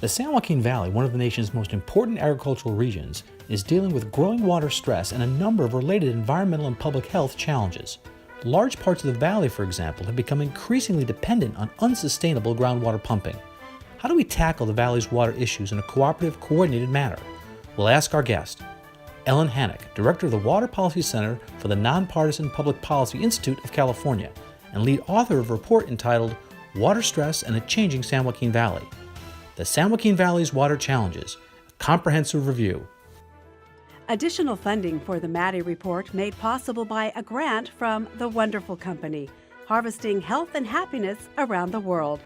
The San Joaquin Valley, one of the nation's most important agricultural regions, is dealing with growing water stress and a number of related environmental and public health challenges. Large parts of the valley, for example, have become increasingly dependent on unsustainable groundwater pumping. How do we tackle the valley's water issues in a cooperative, coordinated manner? We'll ask our guest, Ellen Hanak, Director of the Water Policy Center for the Nonpartisan Public Policy Institute of California, and lead author of a report entitled Water Stress and a Changing San Joaquin Valley. The San Joaquin Valley's Water Challenges, a comprehensive review. Additional funding for the Maddie Report made possible by a grant from The Wonderful Company, harvesting health and happiness around the world.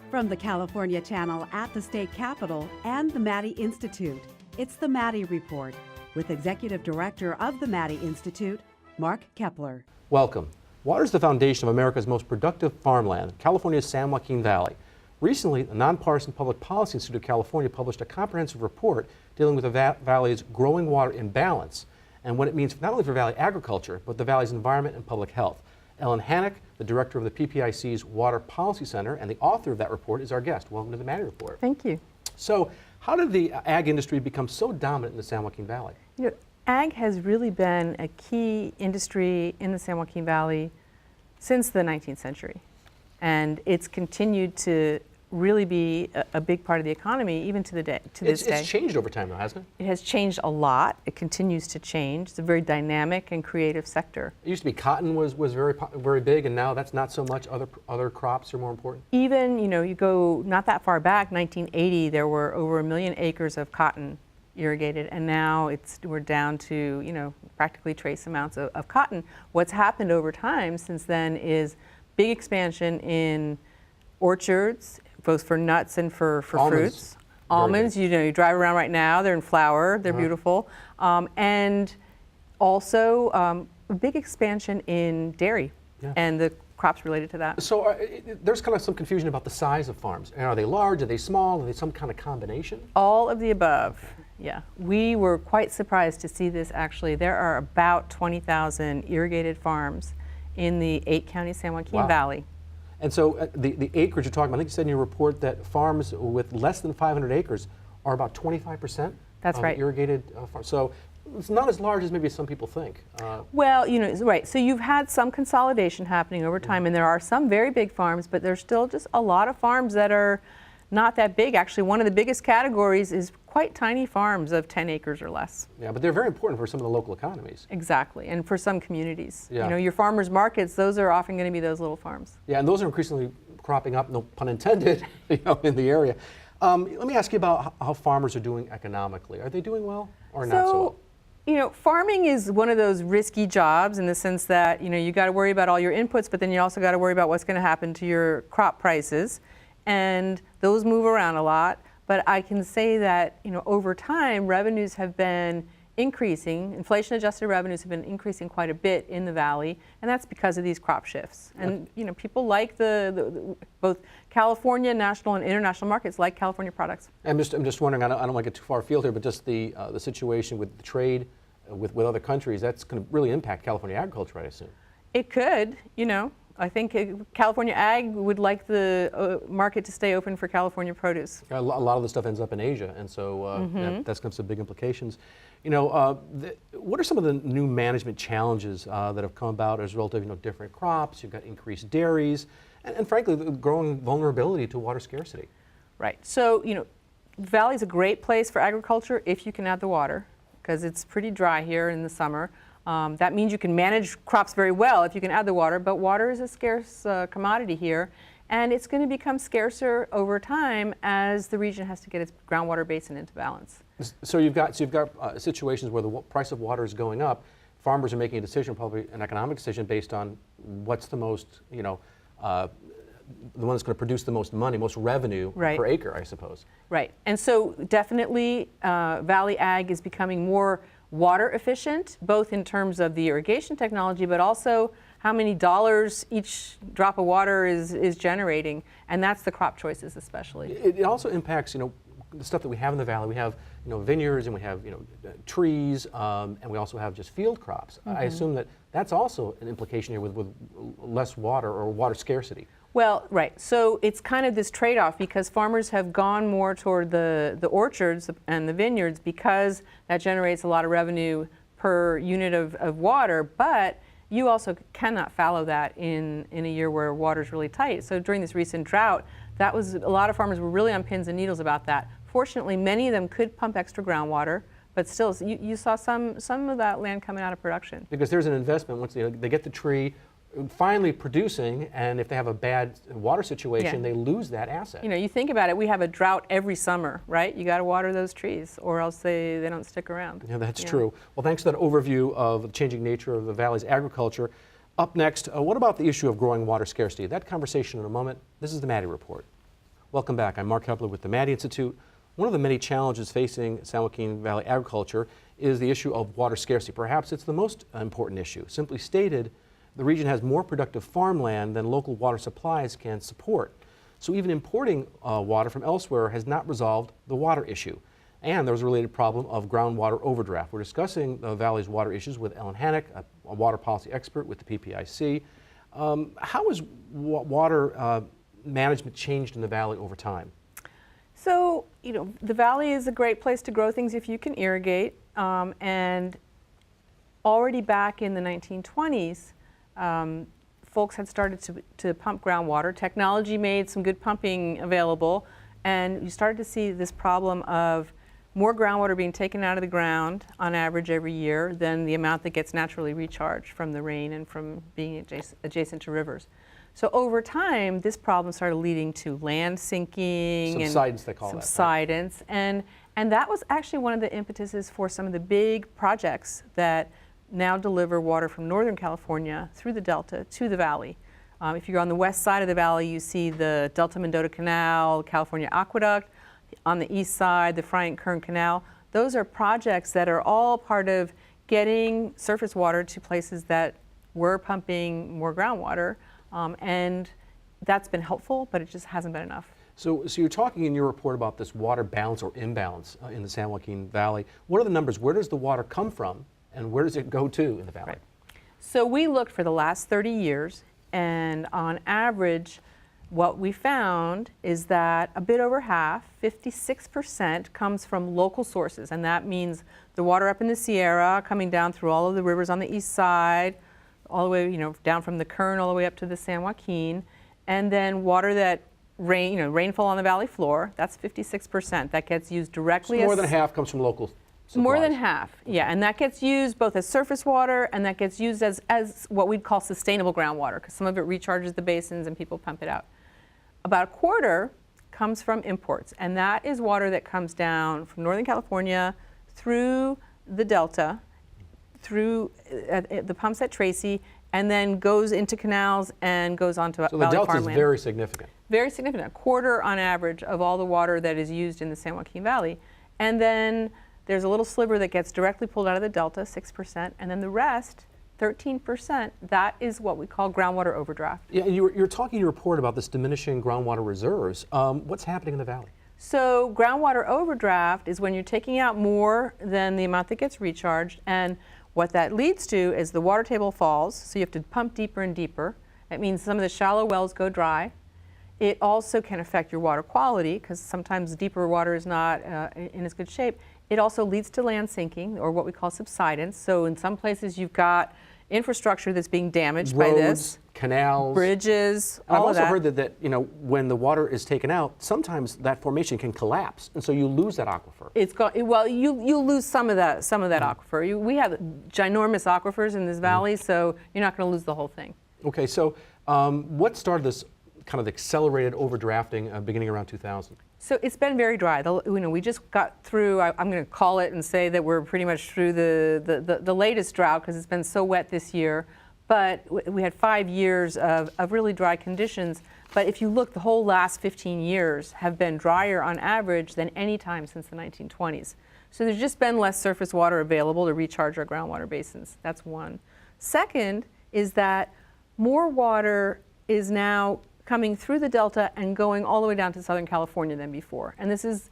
From the California Channel at the State Capitol and the Maddie Institute, it's the Maddie Report with Executive Director of the Maddie Institute, Mark Kepler. Welcome. Water is the foundation of America's most productive farmland, California's San Joaquin Valley. Recently, the Nonpartisan Public Policy Institute of California published a comprehensive report dealing with the valley's growing water imbalance and what it means not only for valley agriculture, but the valley's environment and public health. Ellen Hanak, the director of the PPIC's Water Policy Center and the author of that report, is our guest. Welcome to the Maddie Report. Thank you. So, how did the ag industry become so dominant in the San Joaquin Valley? You know, ag has really been a key industry in the San Joaquin Valley since the 19th century. And it's continued to really be a big part of the economy, even to this day. It's changed over time, though, hasn't it? It has changed a lot. It continues to change. It's a very dynamic and creative sector. It used to be cotton was very big, and now that's not so much. Other crops are more important. Even, you go not that far back, 1980, there were over 1 million acres of cotton irrigated, and now we're down to, practically trace amounts of cotton. What's happened over time since then is big expansion in orchards, both for nuts and for fruits. Almonds, you drive around right now, they're in flower, they're beautiful. And also a big expansion in dairy and the crops related to that. So there's kind of some confusion about the size of farms. And are they large, are they small, are they some kind of combination? All of the above, yeah. We were quite surprised to see this actually. There are about 20,000 irrigated farms in the 8-county San Joaquin Valley. And so the acreage you're talking about, I think you said in your report that farms with less than 500 acres are about 25% That's of right. irrigated farms. So it's not as large as maybe some people think. Well, right. So you've had some consolidation happening over time, and there are some very big farms, but there's still just a lot of farms that are not that big. Actually, one of the biggest categories is quite tiny farms of 10 acres or less. Yeah, but they're very important for some of the local economies. Exactly, and for some communities. Yeah. Your farmers markets, those are often going to be those little farms. Yeah, and those are increasingly cropping up, no pun intended, in the area. Let me ask you about how farmers are doing economically. Are they doing well or not so well? Farming is one of those risky jobs in the sense that, you got to worry about all your inputs, but then you also got to worry about what's going to happen to your crop prices. And those move around a lot. But I can say that, over time, revenues have been increasing. Inflation-adjusted revenues have been increasing quite a bit in the valley, and that's because of these crop shifts. And, people like both California, national and international markets like California products. I'm just wondering, I don't want to get too far afield here, but just the situation with the trade with other countries, that's going to really impact California agriculture, I assume. It could, I think California ag would like the market to stay open for California produce. A lot of the stuff ends up in Asia, and so that's got some big implications. What are some of the new management challenges that have come about as a result of different crops? You've got increased dairies, and frankly, the growing vulnerability to water scarcity. Right. So, the valley is a great place for agriculture if you can add the water, because it's pretty dry here in the summer. That means you can manage crops very well if you can add the water, but water is a scarce commodity here, and it's going to become scarcer over time as the region has to get its groundwater basin into balance. So you've got situations where the price of water is going up. Farmers are making a decision, probably an economic decision, based on what's the most, the one that's going to produce the most money, most revenue per acre, I suppose. Right, and so definitely Valley Ag is becoming more water efficient, both in terms of the irrigation technology, but also how many dollars each drop of water is generating, and that's the crop choices especially. It also impacts, the stuff that we have in the valley. We have, vineyards, and we have, trees, and we also have just field crops. I assume that that's also an implication here with less water or water scarcity. Well, right. So it's kind of this trade-off because farmers have gone more toward the orchards and the vineyards because that generates a lot of revenue per unit of water, but you also cannot fallow that in a year where water's really tight. So during this recent drought, that was, a lot of farmers were really on pins and needles about that. Fortunately, many of them could pump extra groundwater, but still, you saw some of that land coming out of production. Because there's an investment once they get the tree finally producing, and if they have a bad water situation, they lose that asset. You know, you think about it, we have a drought every summer, right? You got to water those trees or else they don't stick around. Yeah, that's true. Well, thanks for that overview of the changing nature of the valley's agriculture. Up next, what about the issue of growing water scarcity? That conversation in a moment. This is the Maddie Report. Welcome back. I'm Mark Kepler with the Maddie Institute. One of the many challenges facing San Joaquin Valley agriculture is the issue of water scarcity. Perhaps it's the most important issue. Simply stated, the region has more productive farmland than local water supplies can support. So even importing water from elsewhere has not resolved the water issue. And there was a related problem of groundwater overdraft. We're discussing the valley's water issues with Ellen Hanak, a water policy expert with the PPIC. How has water management changed in the valley over time? So, you know, the valley is a great place to grow things if you can irrigate. And already back in the 1920s, folks had started to pump groundwater. Technology made some good pumping available, and you started to see this problem of more groundwater being taken out of the ground on average every year than the amount that gets naturally recharged from the rain and from being adjacent to rivers. So over time, this problem started leading to land sinking Subsidence, they call that. Subsidence, and that was actually one of the impetuses for some of the big projects that now deliver water from Northern California through the Delta to the valley. If you're on the west side of the valley, you see the Delta-Mendota Canal, California Aqueduct. On the east side, the Bryant-Kern Canal. Those are projects that are all part of getting surface water to places that were pumping more groundwater, and that's been helpful, but it just hasn't been enough. So you're talking in your report about this water balance or imbalance in the San Joaquin Valley. What are the numbers? Where does the water come from? And where does it go to in the valley? Right. So we looked for the last 30 years, and on average, what we found is that a bit over half, 56%, comes from local sources, and that means the water up in the Sierra coming down through all of the rivers on the east side, all the way, you know, down from the Kern all the way up to the San Joaquin, and then water that rainfall on the valley floor. That's 56%. That gets used directly. So more than half comes from local supplies. More than half, yeah, and that gets used both as surface water and that gets used as what we'd call sustainable groundwater, because some of it recharges the basins and people pump it out. About a quarter comes from imports, and that is water that comes down from Northern California through the Delta, through the pumps at Tracy, and then goes into canals and goes onto valley farmland. So the Delta is very significant. Very significant, a quarter on average of all the water that is used in the San Joaquin Valley. And then there's a little sliver that gets directly pulled out of the Delta, 6%, and then the rest, 13%, that is what we call groundwater overdraft. Yeah, and you're talking in your report about this diminishing groundwater reserves. What's happening in the valley? So groundwater overdraft is when you're taking out more than the amount that gets recharged, and what that leads to is the water table falls, so you have to pump deeper and deeper. That means some of the shallow wells go dry. It also can affect your water quality, because sometimes deeper water is not in as good shape. It also leads to land sinking, or what we call subsidence. So in some places you've got infrastructure that's being damaged by this. Canals, bridges, all all I've of that. also heard that you know, when the water is taken out, sometimes that formation can collapse, and so you lose that aquifer. Well, you lose some of that aquifer. We have ginormous aquifers in this valley, so you're not going to lose the whole thing. Okay, so what started this kind of accelerated overdrafting beginning around 2000? So it's been very dry. We just got through, I'm going to call it and say that we're pretty much through the latest drought, because it's been so wet this year. But we had 5 years of really dry conditions. But if you look, the whole last 15 years have been drier on average than any time since the 1920s. So there's just been less surface water available to recharge our groundwater basins. That's one. Second is that more water is now coming through the Delta and going all the way down to Southern California than before. And this is,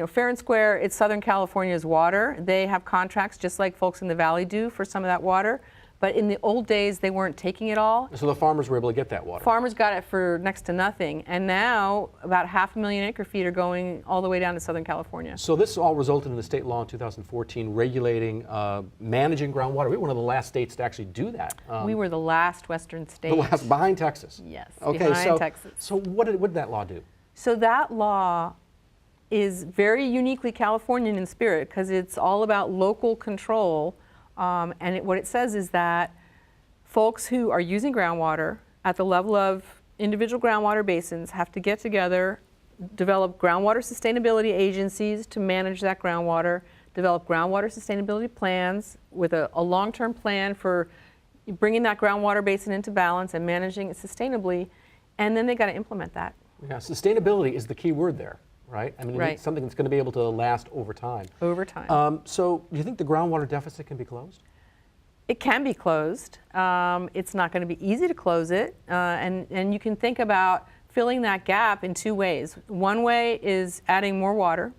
fair and square, it's Southern California's water. They have contracts just like folks in the valley do for some of that water. But in the old days, they weren't taking it all. So the farmers were able to get that water. Farmers got it for next to nothing. And now about 500,000 acre-feet are going all the way down to Southern California. So this all resulted in the state law in 2014 regulating, managing groundwater. We were one of the last states to actually do that. We were the last Western state. The last, behind Texas. Yes, Okay, behind Texas. So what did that law do? So that law is very uniquely Californian in spirit because it's all about local control. What it says is that folks who are using groundwater at the level of individual groundwater basins have to get together, develop groundwater sustainability agencies to manage that groundwater, develop groundwater sustainability plans with a long-term plan for bringing that groundwater basin into balance and managing it sustainably, and then they got to implement that. Yeah, sustainability is the key word there, right? I mean, you Right. need something that's going to be able to last over time. Over time. So do you think the groundwater deficit can be closed? It can be closed. It's not going to be easy to close it. And you can think about filling that gap in two ways. One way is adding more water.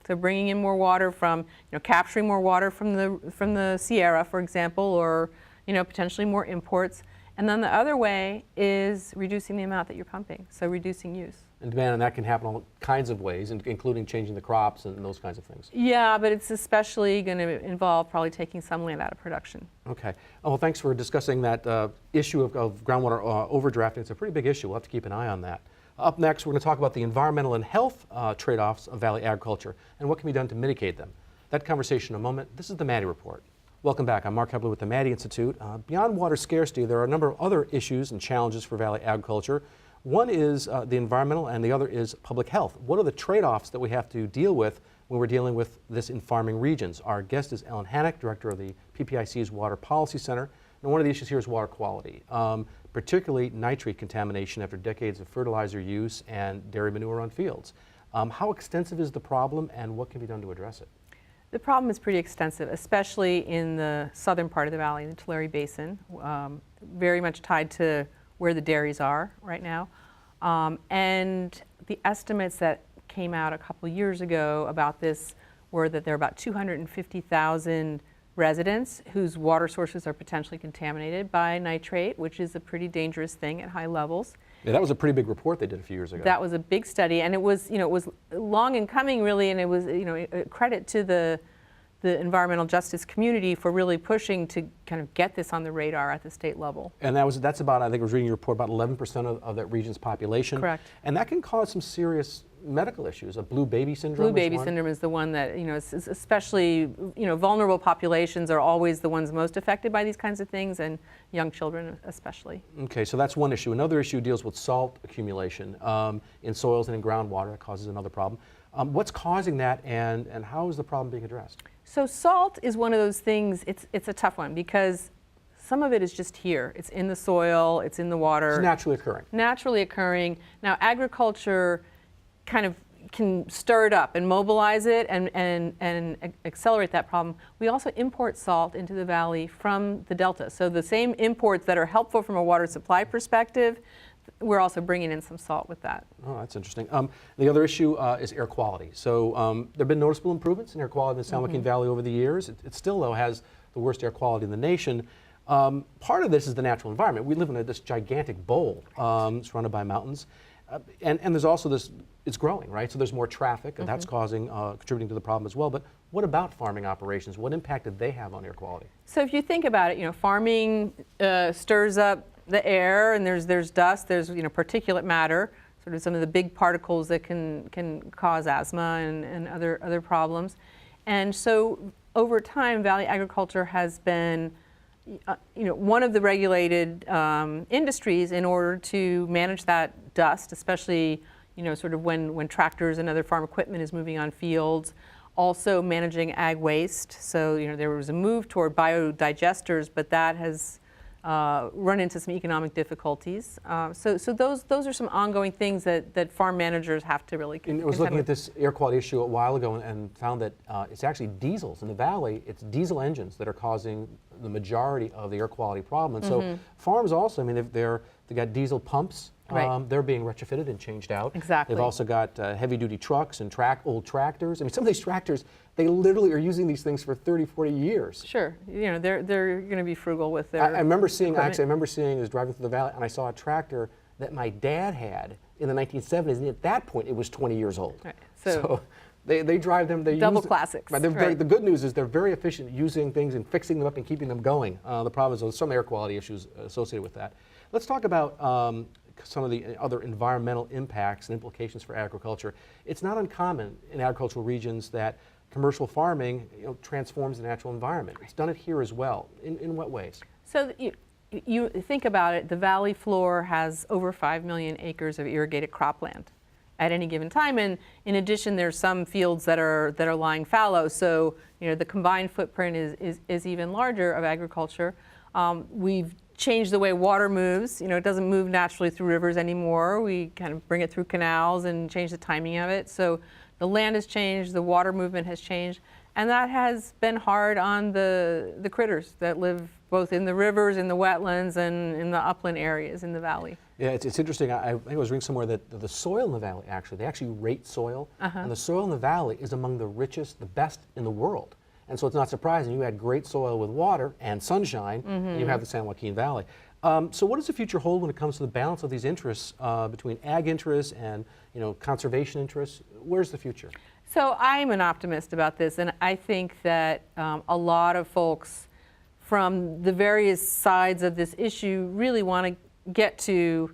So bringing in more water from, capturing more water from the Sierra, for example, or, potentially more imports. And then the other way is reducing the amount that you're pumping, so reducing use. And demand, and that can happen all kinds of ways, including changing the crops and those kinds of things. Yeah, but it's especially going to involve probably taking some land out of production. Okay. Well, thanks for discussing that issue of groundwater overdrafting. It's a pretty big issue. We'll have to keep an eye on that. Up next, we're going to talk about the environmental and health trade-offs of valley agriculture and what can be done to mitigate them. That conversation in a moment. This is the Maddie Report. Welcome back. I'm Mark Hebler with the Maddie Institute. Beyond water scarcity, there are a number of other issues and challenges for valley agriculture. One is the environmental and the other is public health. What are the trade-offs that we have to deal with when we're dealing with this in farming regions? Our guest is Hanak, director of the PPIC's Water Policy Center. And one of the issues here is water quality, particularly nitrate contamination after decades of fertilizer use and dairy manure on fields. How extensive is the problem and what can be done to address it? The problem is pretty extensive, especially in the southern part of the valley, the Tulare Basin, very much tied to where the dairies are right now. And the estimates that came out a couple years ago about this were that there are about 250,000 residents whose water sources are potentially contaminated by nitrate, which is a pretty dangerous thing at high levels. Yeah, that was a pretty big report they did a few years ago. That was a big study, and it was, it was long in coming, really, and it was, a credit to the environmental justice community for really pushing to kind of get this on the radar at the state level. And that's about, I think I was reading your report, about 11% of that region's population. Correct. And that can cause some serious medical issues. A blue baby syndrome. Blue baby syndrome is the one that, especially, vulnerable populations are always the ones most affected by these kinds of things, and young children especially. Okay, so that's one issue. Another issue deals with salt accumulation in soils and in groundwater. That causes another problem. What's causing that, and how is the problem being addressed? So salt is one of those things, it's a tough one because some of it is just here. It's in the soil, it's in the water. It's naturally occurring. Naturally occurring. Now agriculture kind of can stir it up and mobilize it and accelerate that problem. We also import salt into the valley from the delta. So the same imports that are helpful from a water supply perspective, we're also bringing in some salt with that. Oh, that's interesting. The other issue is air quality. So there have been noticeable improvements in air quality in the San Joaquin Valley over the years. It still, though, has the worst air quality in the nation. Part of this is the natural environment. We live in this gigantic bowl surrounded by mountains. And there's also this, it's growing, right? So there's more traffic, and that's contributing to the problem as well. But what about farming operations? What impact did they have on air quality? So if you think about it, farming stirs up the air, and there's dust, there's particulate matter, sort of some of the big particles that can cause asthma and other problems. And so over time, valley agriculture has been one of the regulated industries in order to manage that dust, especially sort of when tractors and other farm equipment is moving on fields. Also managing ag waste. So there was a move toward biodigesters, but that has run into some economic difficulties. So those are some ongoing things that farm managers have to really contend with. I was looking at this air quality issue a while ago and found that it's actually diesels in the valley. It's diesel engines that are causing the majority of the air quality problem. And so farms also, they've got diesel pumps Right. They're being retrofitted and changed out. Exactly. They've also got heavy-duty trucks and old tractors. I mean, some of these tractors, they literally are using these things for 30, 40 years. Sure. You know, they're going to be frugal with their I remember seeing, equipment. actually, I remember seeing, I was driving through the valley, and I saw a tractor that my dad had in the 1970s, and at that point, it was 20 years old. Right. So they drive them. They double use, classics. Right, Right. The good news is they're very efficient at using things and fixing them up and keeping them going. The problem is there's some air quality issues associated with that. Let's talk about some of the other environmental impacts and implications for agriculture. It's not uncommon in agricultural regions that commercial farming transforms the natural environment. It's done it here as well. In what ways? So you think about it, the valley floor has over 5 million acres of irrigated cropland at any given time, and in addition there's some fields that are lying fallow, so the combined footprint is even larger of agriculture. We've changed the way water moves. It doesn't move naturally through rivers anymore. We kind of bring it through canals and change the timing of it. So the land has changed, the water movement has changed, and that has been hard on the critters that live both in the rivers, in the wetlands, and in the upland areas in the valley. Yeah, it's interesting. I think I was reading somewhere that the soil in the valley, they actually rate soil, and the soil in the valley is among the richest, the best in the world. And so it's not surprising. You had great soil with water and sunshine, and you have the San Joaquin Valley. So what does the future hold when it comes to the balance of these interests between ag interests and conservation interests? Where's the future? So I'm an optimist about this, and I think that a lot of folks from the various sides of this issue really want to get to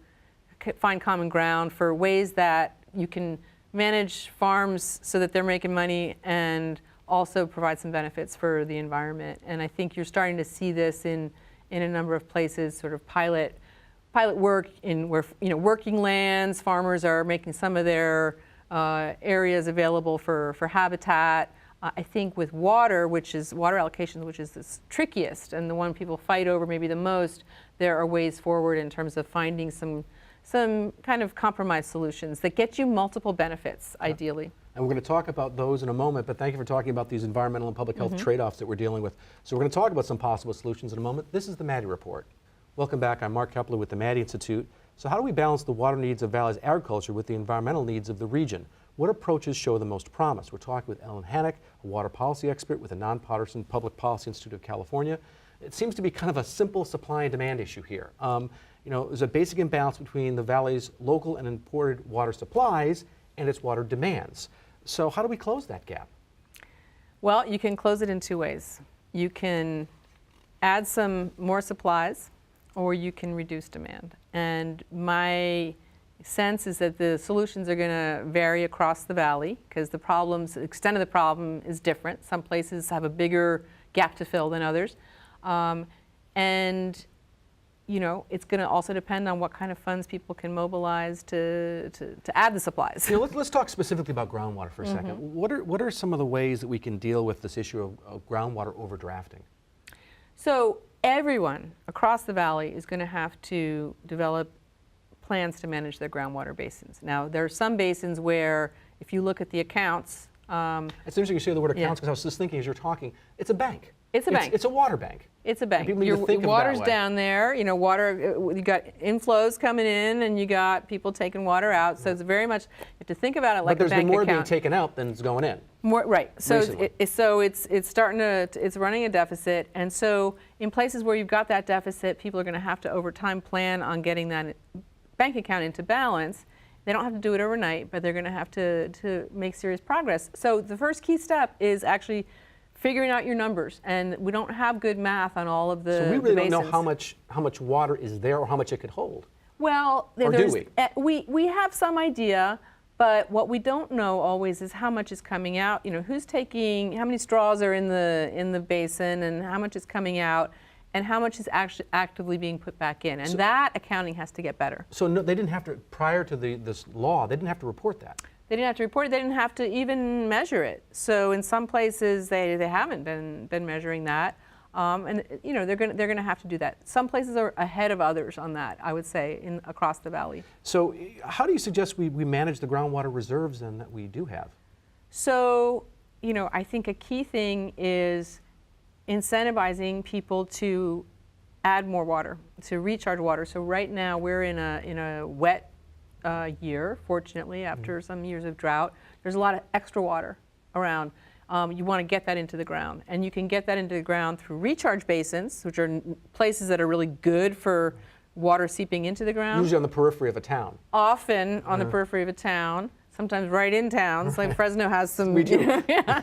find common ground for ways that you can manage farms so that they're making money and also provide some benefits for the environment. And I think you're starting to see this in a number of places, sort of pilot work in where working lands, farmers are making some of their areas available for habitat. I think with water allocation, which is the trickiest and the one people fight over maybe the most, there are ways forward in terms of finding some kind of compromise solutions that get you multiple benefits, ideally. And we're going to talk about those in a moment, but thank you for talking about these environmental and public health trade-offs that we're dealing with. So we're going to talk about some possible solutions in a moment. This is the Maddie Report. Welcome back. I'm Mark Kepler with the Maddie Institute. So how do we balance the water needs of Valley's agriculture with the environmental needs of the region? What approaches show the most promise? We're talking with Ellen Hanak, a water policy expert with the nonpartisan Public Policy Institute of California. It seems to be kind of a simple supply and demand issue here. There's a basic imbalance between the Valley's local and imported water supplies and its water demands. So how do we close that gap? Well, you can close it in two ways. You can add some more supplies, or you can reduce demand. And my sense is that the solutions are going to vary across the valley because the extent of the problem is different. Some places have a bigger gap to fill than others. It's going to also depend on what kind of funds people can mobilize to add the supplies. Let's talk specifically about groundwater for a second. What are some of the ways that we can deal with this issue of groundwater overdrafting? So everyone across the valley is going to have to develop plans to manage their groundwater basins. Now, there are some basins where, if you look at the accounts... It's interesting you say the word accounts because I was just thinking as you're talking, it's a bank. It's a bank. It's a water bank. It's a bank. People need to think of it that water's way. down there. You got inflows coming in, and you got people taking water out. So it's very much, you have to think about it like a bank account. But there's been more being taken out than is going in. Right. So Recently. it's running a deficit, and so in places where you've got that deficit, people are going to have to over time plan on getting that bank account into balance. They don't have to do it overnight, but they're going to have to make serious progress. So the first key step is actually figuring out your numbers, and we don't have good math on all of the So we really don't know basins. how much water is there or how much it could hold. Well, Or do we have some idea, but what we don't know always is how much is coming out. Who's taking, how many straws are in the basin, and how much is coming out, and how much is actually actively being put back in. And that accounting has to get better. So no, they didn't have to, prior to this law, they didn't have to report that. They didn't have to report it. They didn't have to even measure it. So in some places, they haven't been measuring that. And they're going to have to do that. Some places are ahead of others on that, I would say, across the valley. So how do you suggest we manage the groundwater reserves then that we do have? So, I think a key thing is incentivizing people to add more water, to recharge water. So right now we're in a wet year, fortunately, after some years of drought. There's a lot of extra water around. You want to get that into the ground, and you can get that into the ground through recharge basins, which are places that are really good for water seeping into the ground. Usually on the periphery of a town. Often on the periphery of a town, sometimes right in towns, like Fresno has some. We do. Yeah.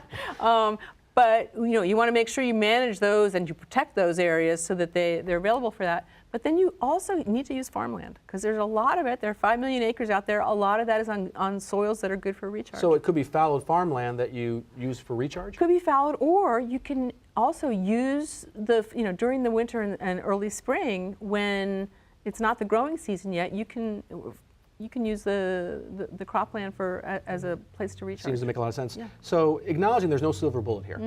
But you want to make sure you manage those and you protect those areas so that they're available for that. But then you also need to use farmland, because there's a lot of it. There are 5 million acres out there. A lot of that is on soils that are good for recharge. So it could be fallowed farmland that you use for recharge? Could be fallowed, or you can also use during the winter and early spring, when it's not the growing season yet, you can use the cropland as a place to recharge. Seems to make a lot of sense. Yeah. So acknowledging there's no silver bullet here,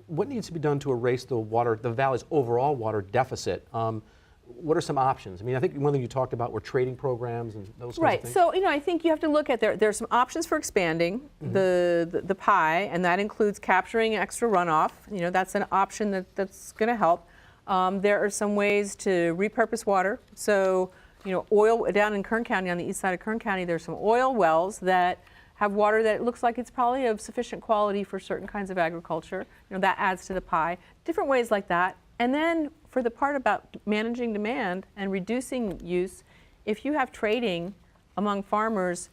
what needs to be done to erase the valley's overall water deficit? What are some options? I mean, I think one thing you talked about were trading programs and those kinds of things. So I think you have to look at there's some options for expanding the pie, and that includes capturing extra runoff. That's an option that's going to help. There are some ways to repurpose water. So oil down in Kern County, on the east side of Kern County, there's some oil wells that have water that looks like it's probably of sufficient quality for certain kinds of agriculture. That adds to the pie. Different ways like that. And then for the part about managing demand and reducing use, if you have trading among farmers,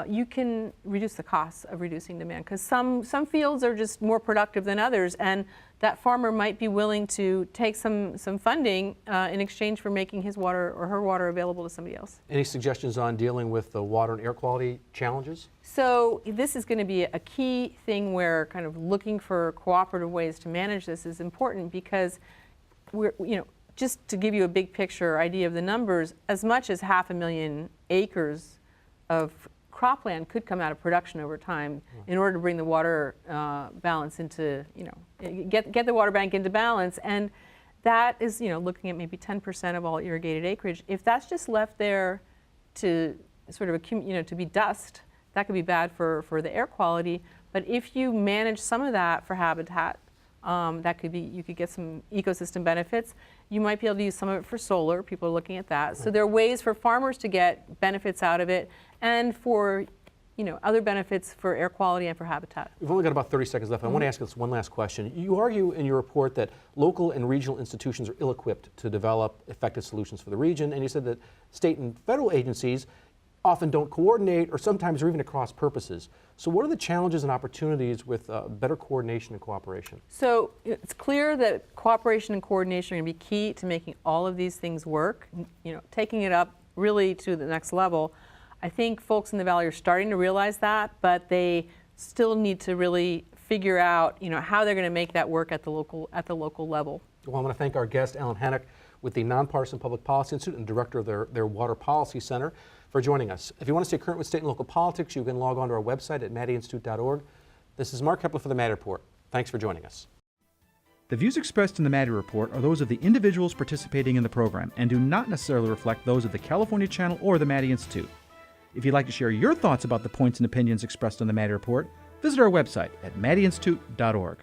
you can reduce the costs of reducing demand, because some fields are just more productive than others, and that farmer might be willing to take some funding in exchange for making his water or her water available to somebody else. Any suggestions on dealing with the water and air quality challenges? So this is going to be a key thing where kind of looking for cooperative ways to manage this is important, because we're, just to give you a big picture idea of the numbers, as much as 500,000 acres of cropland could come out of production over time in order to bring the water balance into, get the water bank into balance. And that is, looking at maybe 10% of all irrigated acreage. If that's just left there to sort of to be dust, that could be bad for the air quality. But if you manage some of that for habitat, that could be, you could get some ecosystem benefits. You might be able to use some of it for solar. People are looking at that. So there are ways for farmers to get benefits out of it, and for other benefits for air quality and for habitat. We've only got about 30 seconds left. I want to ask this one last question. You argue in your report that local and regional institutions are ill-equipped to develop effective solutions for the region, and you said that state and federal agencies often don't coordinate, or sometimes are even at cross purposes. So what are the challenges and opportunities with better coordination and cooperation? So it's clear that cooperation and coordination are going to be key to making all of these things work, taking it up really to the next level. I think folks in the Valley are starting to realize that, but they still need to really figure out, how they're going to make that work at the local level. Well, I want to thank our guest, Alan Hanak, with the Nonpartisan Public Policy Institute and director of their Water Policy Center, for joining us. If you want to stay current with state and local politics, you can log on to our website at maddieinstitute.org. This is Mark Kepler for the Maddie Report. Thanks for joining us. The views expressed in the Maddie Report are those of the individuals participating in the program and do not necessarily reflect those of the California Channel or the Maddie Institute. If you'd like to share your thoughts about the points and opinions expressed on the Maddie Report, visit our website at maddieinstitute.org.